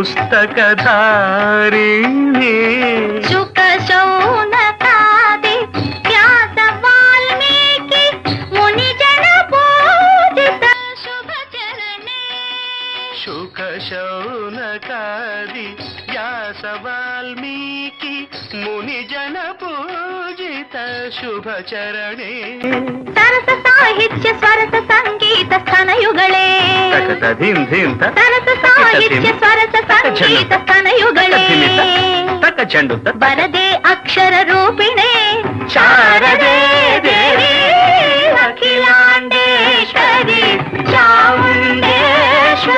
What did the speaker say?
पुस्तकधारिणी शुक शौनकादि व्यास वाल्मीकि मुनिजन पूजित शुभ चरणे शुक शौनकादि व्यास वाल्मीकि मुनिजन पूजित शुभ चरणे सरस साहित्य स्वरस संगीत स्तनयुगळे सरस साहित्य स्वरस संगीत स्तनयुगळे वरदे अक्षर रूपिणे शारदे देवी अखिलांडेश्वरी